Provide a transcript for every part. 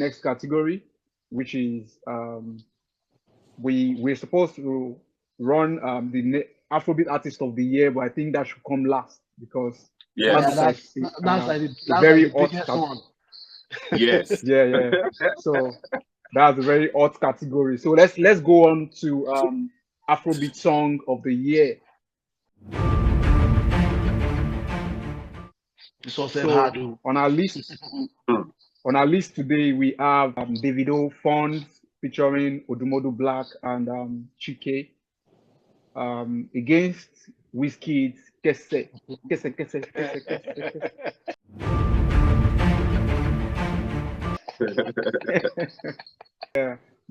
next category, which is we're supposed to run Afrobeat Artist of the Year, but I think that should come last because Yeah, that is like that's a very like the hot biggest one. yes. yeah. So that's a very hot category. So let's go on to Afrobeat Song of the Year. This was So hard. on our list today we have Davido Funds featuring Odumodu Black and Chike against Wizkid's Kese.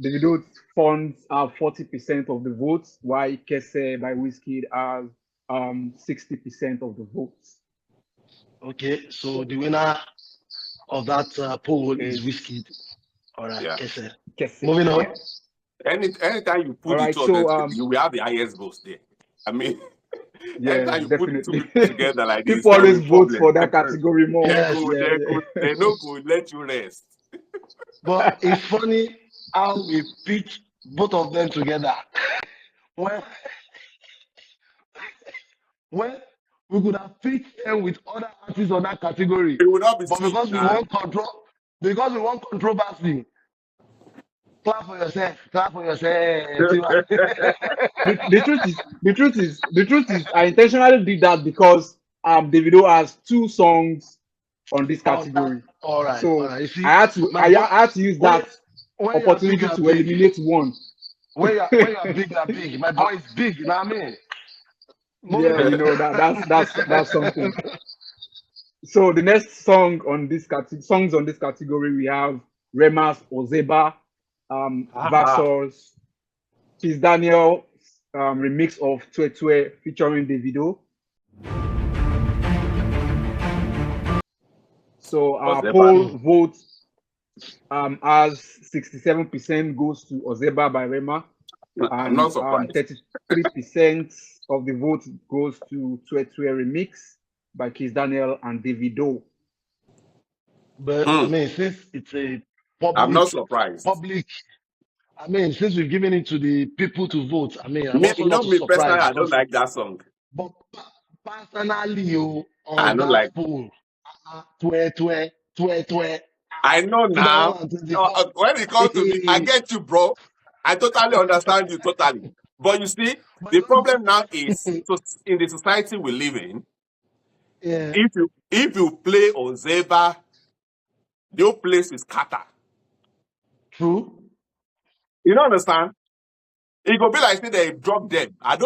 Davido Funds have 40% of the votes, while Kese by Wizkid has 60% of the votes. Okay, so the winner of that poll is Is Wizkid. All right, Yeah. Kese. Kese. Moving on. Anytime you put Alright, the two so, of them, you will have the highest votes there. I mean, Yeah, anytime you put the two definitely. people together like this, People there will always be vote problem. for that category more. Yes. They no go let you rest. But it's funny how we pick both of them together. When we could have picked them with other artists on that category, It will not be but sweet. because we want controversy, clap for yourself. The truth is, I intentionally did that because Davido has 2 songs on this category. All right. So You see, I had to use that when you are big, opportunity you are to big. eliminate one. When you are big, you are big. My boy is big. You know what I mean? Yeah, you know that's something. So the next songs on this category we have Rema's Ozeba versus Kiss Daniel remix of Twe Twe featuring Davido. So our Ozeba. poll vote as 67% goes to Ozeba by Rema, I'm and not surprised. 33% of the vote goes to Twe Twe remix by Kiss Daniel and Davido. But I mean, since it's a I'm not surprised. I mean, since we've given it to the people to vote, I mean, I'm Me, also you know not me surprised. personally, I don't like that song. But personally, I on don't that like. poll, Twe. I know now. 2024. When it comes to me, I get you, bro. I totally understand you totally. But you see, the problem now is so in the society we live in. Yeah. If you play Ozeba, the whole place is scatter. True. You don't understand? It could be like say they drop dead. I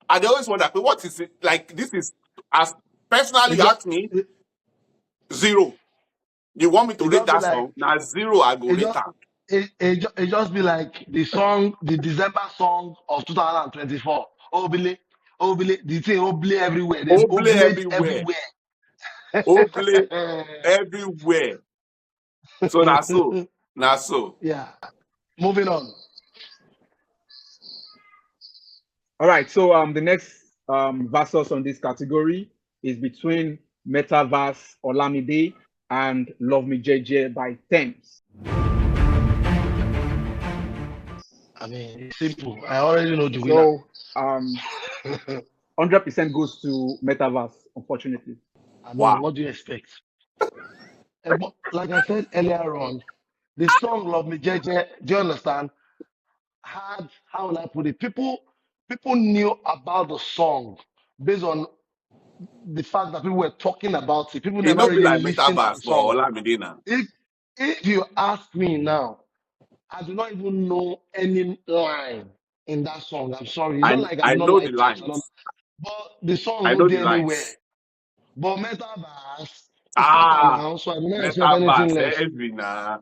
always wonder, what is it? Like this is as personally you ask me, 0. You want me to rate that song? Now 0, I go rate that. It just be like the December song of 2024. Obile, the thing Obile everywhere. There's Oble everywhere. Oble everywhere. So now so. Yeah. Moving on. All right. So the next versus on this category is between Metaverse Olamide and Love Me JJ by Thames. I mean, it's simple. I already know the winner. So 100% goes to Metaverse, unfortunately. I mean, what do you expect? Like I said earlier on, the song Love Me JJ, do you understand? How will I put it? People knew about the song based on the fact that people were talking about it. People It never don't be really like listened to Metaverse the for song. Olamide now. If you ask me now, I do not even know any line in that song. I'm sorry. It's not like I I do not know like the it. lines. But the song I will know be the anywhere. lines. But Metaverse is better now, so I do not expect anything less. Every now.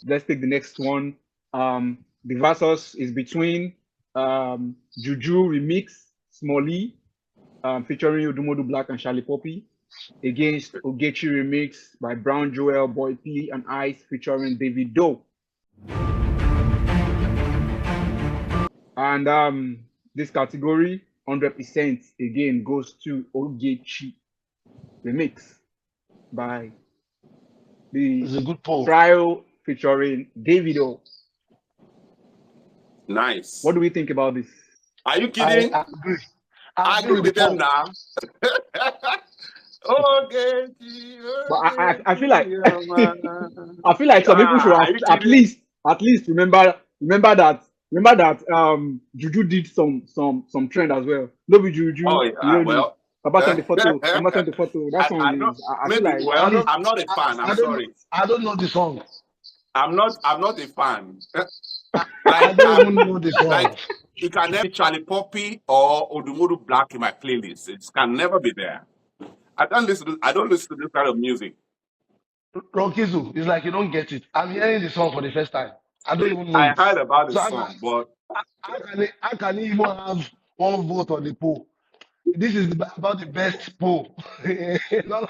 Let's take the next one. The versus is between Juju remix Smolly featuring Odumodu Black and Charlie Poppy against Ogechi remix by Brown Joel, Boy P, and Ice featuring Davido. And this category, 100% again goes to Ogechi remix by the It's a good poll. Trio featuring Davido. Nice. What do we think about this? Are you kidding? I agree. I agree with them now. Okay. But I feel like I feel like some people should at least remember that Juju did some trend as well. No be Juju. Oh yeah, well. Papa sent the photo. Mama sent the photo. That song I is. I feel maybe, like well, I'm not a fan. I'm sorry. I don't know the song. I'm not a fan. I don't even know the song. Like, you can never Charlie Poppy or Odumodu Black in my playlist. It can never be there. I don't listen to this kind of music. Ronkizu, it's like you don't get it. I'm hearing the song for the first time. I don't even know I it. heard about the So song, but how can he even have one vote on the poll? This is about the best poll. No,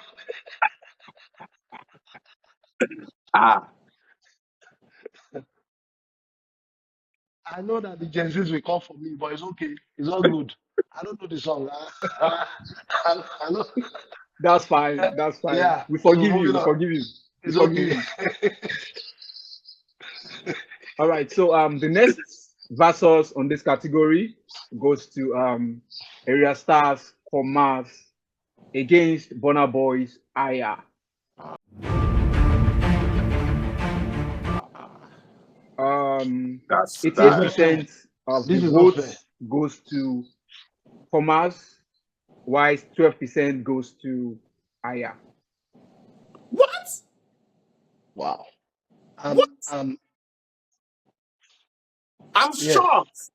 I know that the Gen Zs will come for me, but it's okay. It's all good. I don't know the song. I know. that's fine. That's fine. Yeah. We forgive So you. moving We on. forgive you. We It's forgive okay. you. All right. So the next versus on this category goes to Area Stars Commerce against Burna Boy's Aya. 88% of This the is not fair. votes goes to Commerce, while 12% goes to Aya. what? Wow. What? I'm shocked.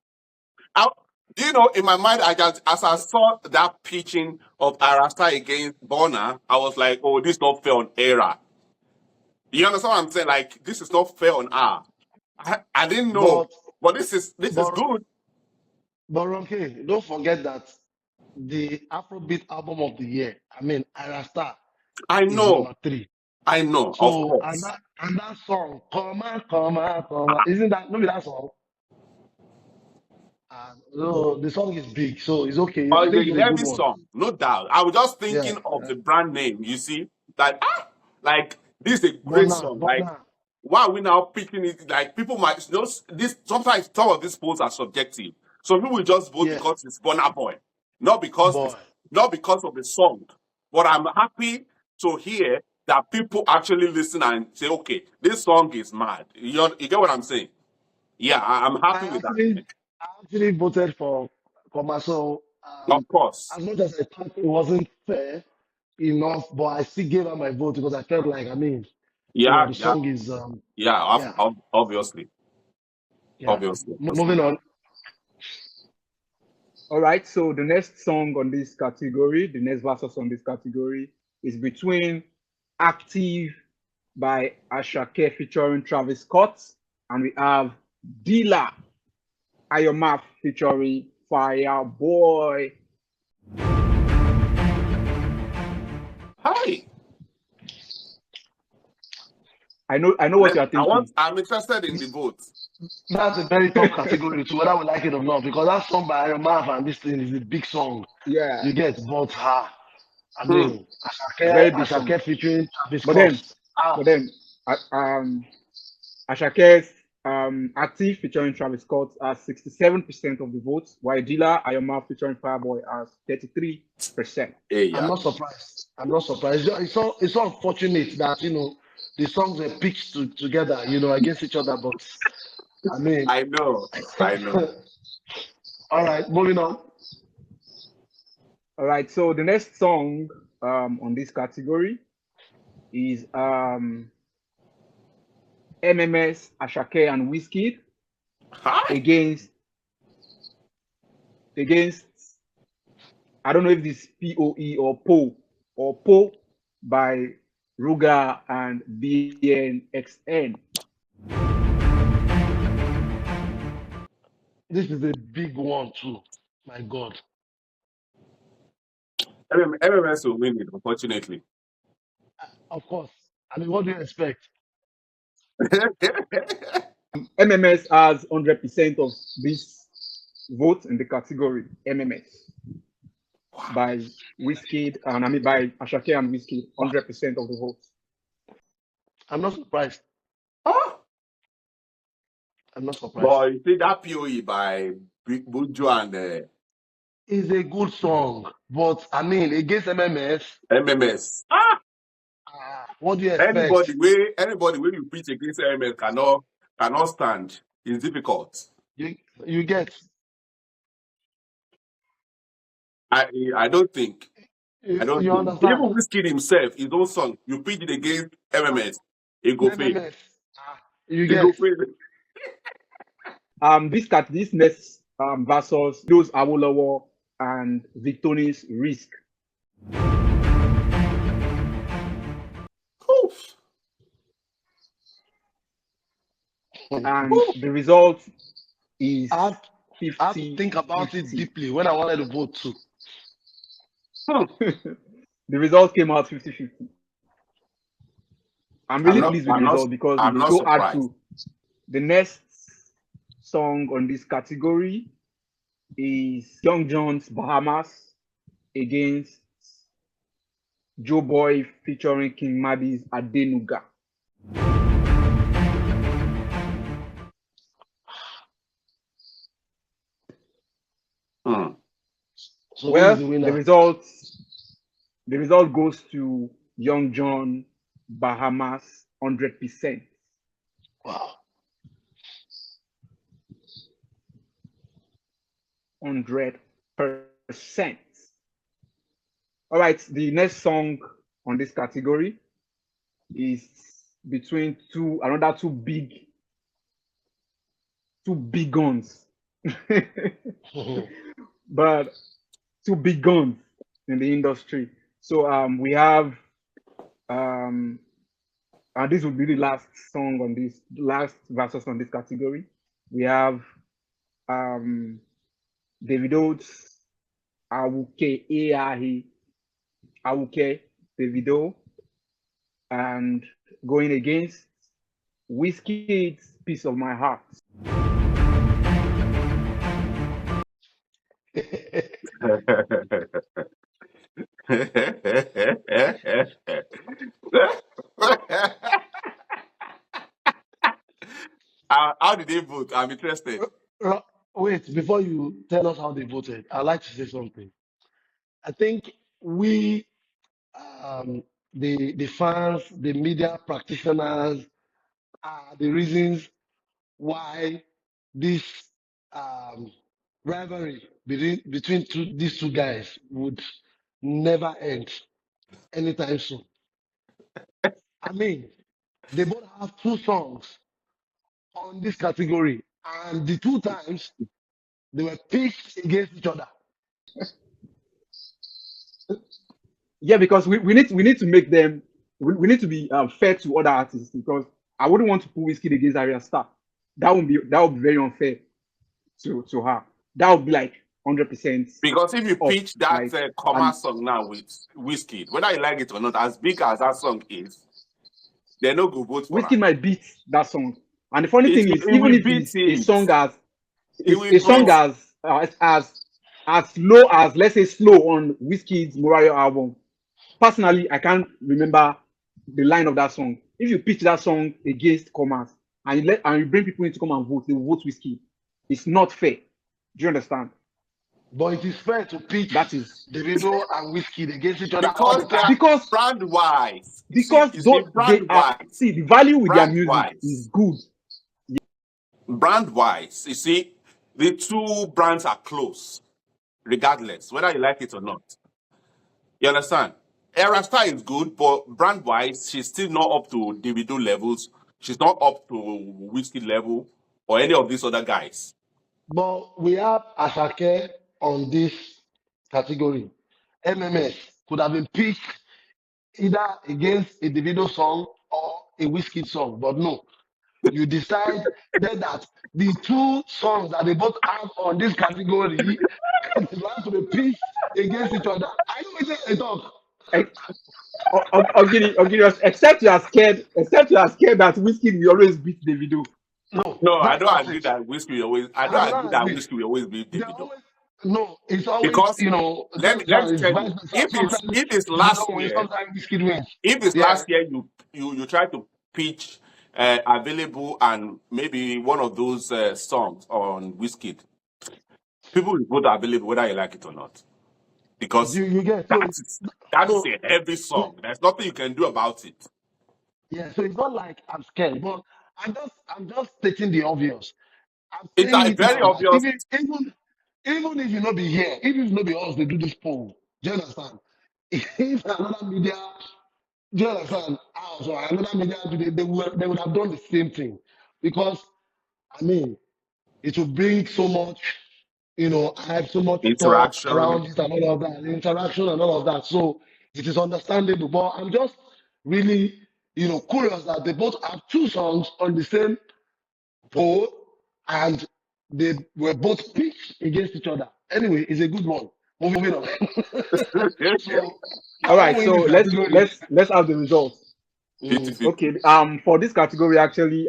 Do you know, in my mind, as I saw that pitching of Arasta against Bona, I was like, oh, this is not fair on Era. You understand what I'm saying? Like, this is not fair on R. I didn't know. But this is good. But Ronke, don't forget that the Afrobeat album of the year, Arasta, I is know. number 3. I know, so, of course. And that song, come on, isn't that, maybe that song? The song is big, so it's okay. I think it's a good one. Song, no doubt. I was just thinking of the brand name, you see, that like this is a great song. Like, why are we now picking it? Like, people might sometimes some of these polls are subjective. So people will just vote because it's Burna Boy, not because of the song. But I'm happy to hear that people actually listen and say, okay, this song is mad. You get what I'm saying? Yeah, I'm happy with that. I actually voted for Komaso. Of course. As much as I thought it wasn't fair enough, but I still gave her my vote because I felt like, the song is. Obviously. Yeah. Obviously. Moving on. All right. So the next song on this category, the next versus on this category, is between Active by Ashake featuring Travis Scott, and we have Dealer Ayomaf featuring Fireboy. Hi. I know what you're thinking. I'm interested in the vote. That's a very tough category to whether we like it or not, because that song by Ayomaf and this thing is a big song. Yeah. You get both her. Ashake featuring Travis Scott. But then Ashake's Active featuring Travis Scott has 67% of the votes, while Dealer Ayomaf featuring Fireboy has 33%. I'm not surprised. It's so unfortunate that the songs were pitched together, against each other. But I know. All right, moving on. All right, so the next song on this category is MMS, Ashake, and Wizkid against I don't know if this POE or Po by Ruga and BNXN. This is a big one too. My God. MMS will win it, unfortunately. Of course. What do you expect? MMS has 100% of this vote in the category MMS by Wizkid, and I mean by Ashake and Wizkid, 100% of the votes. I'm not surprised. Ah, I'm not surprised. but you see that POE by Buju and It's a good song, but I mean, against MMS, MMS. Ah, what do you expect? anybody when you preach against MMS cannot stand. It's difficult. You you get I don't think. I don't you think. understand? Even Wizkid himself, his own song, you preach it against MMS, it go fail. MMS, you It get. go fail. This next versus those Awolowo and Victoni's Risk, Oof. and the result is I have to 50 think about it 50. deeply when I wanted to vote too. Hmm. The result came out 50 50. I'm really pleased with the result because I'm it's not so hard surprised. to. The next song on this category is Young John's Bahamas against Joe Boy featuring King Madi's Adenuga. Hmm. So who Well, is the winner? the result goes to Young John Bahamas 100%. Wow. 100%. All right, the next song on this category is between another two big guns. But two big guns in the industry. So we have and this will be the last song on this last verses on this category. We have Davido's Awuke Eahi Awuke Davido and going against Whiskey's Piece of My Heart. Uh, How did they vote? I'm interested. Wait, before you tell us how they voted, I'd like to say something. I think we, um, the fans, the media practitioners, are the reasons why this um, rivalry between these two guys would never end anytime soon. I mean, they both have two songs on this category, and the two times they were pitched against each other. Yeah, because we need to make them we need to be fair to other artists because I wouldn't want to put Whiskey against Arya Star. That would be very unfair to her. That would be like 100% Because if you off. pitch that Like comma and song now with Wizkid, whether you like it or not, as big as that song is, they no go vote for her. Whiskey might beat that song. And the funny thing is, It even will if beat it's a it. song It will a song beat. as low as let's say slow on Whiskey's Mariah album, personally, I can't remember the line of that song. If you pitch that song against commerce and you bring people in to come and vote, they will vote Whiskey. It's not fair. Do you understand? But it is fair to pitch That is Davido and Whiskey against each other all the Because they are time. because brand wise. because You see, though they brand are wise. see the value with their Brand music is wise. good. Brand wise. You see, the two brands are close, regardless, whether you like it or not. You understand? Era Star is good, but brand wise, she's still not up to Davido levels. She's not up to Whiskey level or any of these other guys. But we have Ashake on this category. MMS could have been picked either against a Davido song or a Whiskey song, but no. You decide that the two songs that they both have on this category they have to be pitched against each other. I know it's a talk. Ogini, except you are scared that Whiskey will always beat Davido. No, I that's don't not agree it. that whiskey will always. I I do don't agree not that agree. whiskey will always be They Davido. always no, it's always Because let vice me versa. It's tell vice you, versa. Sometimes if it's they last don't win, year, sometimes Whiskey wins. if it's Yeah. last year you try to pitch available and maybe one of those songs on whiskey, people will vote available whether you like it or not. Because You get that is so a heavy song. There's nothing you can do about it. yeah, so it's not like I'm scared, but I'm just stating the obvious. I'm It's saying it very now that obvious. even if you not be here, even if you not be us, they do this poll. Do you understand? If another media, do you understand? House or another media, they would have done the same thing because I mean it will bring so much, hype, so much talk Interaction. around it and all of that, interaction and all of that. So it is understandable. But I'm just really, curious that they both have two songs on the same poll and they were both pitched against each other. Anyway, it's a good one. Moving on. So I All won't right, win so this let's category. let's have the results. 50-50. Okay. For this category, actually,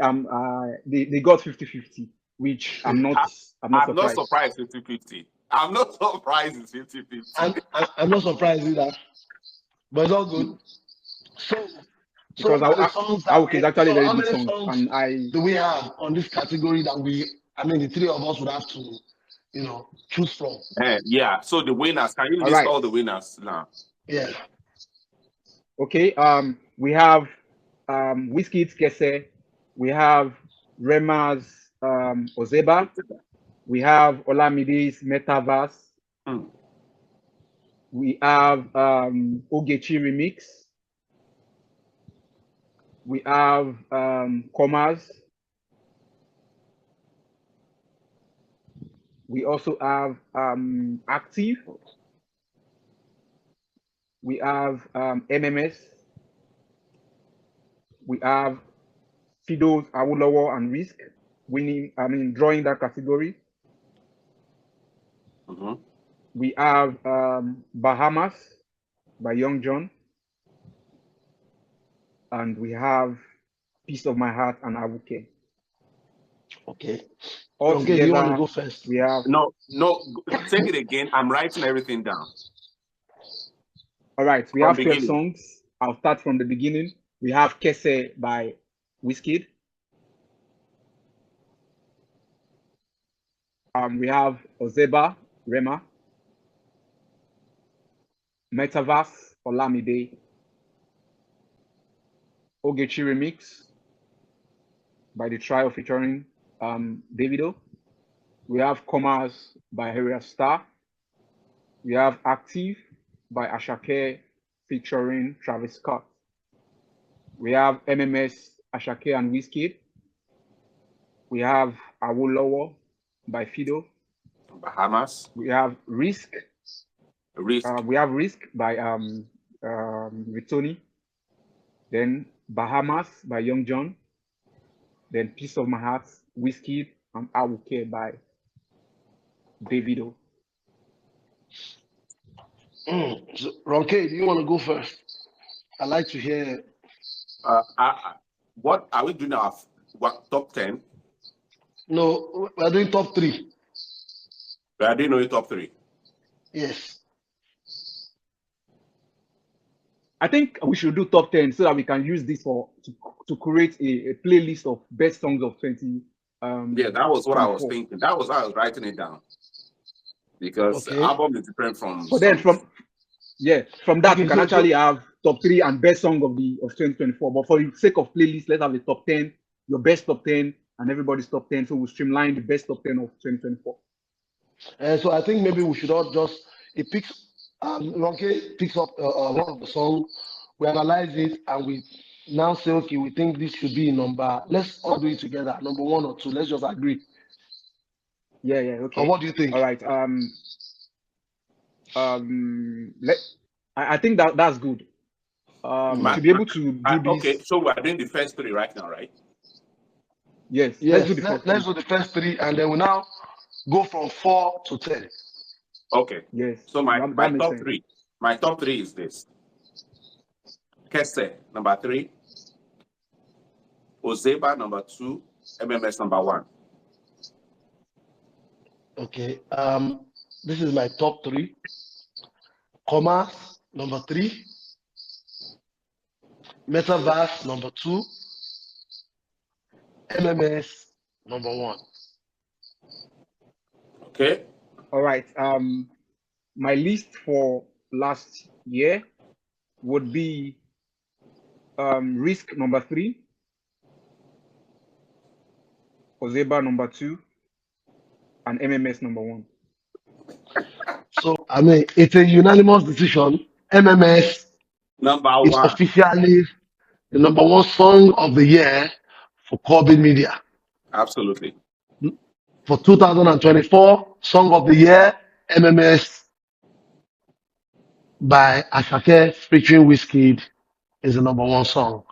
they got 50-50, which I'm not I'm not surprised. surprised 50-50. I'm not surprised it's 50-50. I'm not surprised either, but it's all good. So, so Because what are the songs that Awuk is we? actually a So very how good many song, songs and I do we have on this category that the three of us would have to, choose from? Yeah. So the winners, can you all list right. all the winners now? Yeah. Okay. We have Whiskey's Kese, we have Rema's Ozeba, we have Olamide's Metaverse, Hmm. we have Ogechi Remix, we have Commas, we also have Active, we have MMS, we have Fido's Awolowo and Risk drawing that category. Mm-hmm. We have Bahamas by Young John, and we have Piece of My Heart and Awuke. Okay. All Okay, do you want to together, go first? we have. No, take it again. I'm writing everything down All right, we from have 12 beginning. songs. I'll start from the beginning. We have Kese by Wizkid. We have Ozeba, Rema, Metaverse, Olamide, Ogechi Remix by The Trio featuring Davido. We have Commas by Harriet Star. We have Active by Ashake featuring Travis Scott. We have MMS, Ashake and Wizkid. We have Awolowo by Fido. Bahamas, We have Risk. Risk, We have Risk by Ritoni. Then Bahamas by Young John. Then Piece of My Heart, Wizkid, and Awuke by Davido. So, Ronke, do you want to go first? I'd like to hear. what are we doing now? What top 10? No, we're doing top three. We are doing only top 3. Yes. I think we should do top 10 so that we can use this to create a playlist of best songs of 20. Yeah, that was what I was 24. thinking. That was how I was writing it down. Because the Okay. album is different from So then songs. from that Okay. we can actually have top 3 and best song of 2024. But for the sake of playlist, let's have a top 10, your best top 10, and everybody's top 10. So we'll streamline the best top 10 of 2024. So I think maybe we should all just Ronke picks up one of the songs, we analyze it, and we now say, okay, we think this should be number. Let's all do it together, number 1 or 2. Let's just agree. Yeah, Or okay. what do you think? All right. I think that's good. To be able to do this. Okay, so we are doing the first 3 right now, right? Yes, Yes, let's do the first let's three. do the first 3, and then we now go from 4 to 10. Okay. Yes. So my that makes top sense. 3. My top 3 is this. Kese, number 3. Ozeba, number 2. MMS number one. Okay. This is my top three. Commerce, number three. Metaverse, number two. MMS, number one. Okay. All right. My list for last year would be Risk number three, Ozeba number two, and MMS number one. So, I mean, it's a unanimous decision. MMS Number is one. officially the number one song of the year for Culbeed Media. Absolutely. For 2024, Song of the Year, MMS by Ashake featuring Wizkid is the number one song.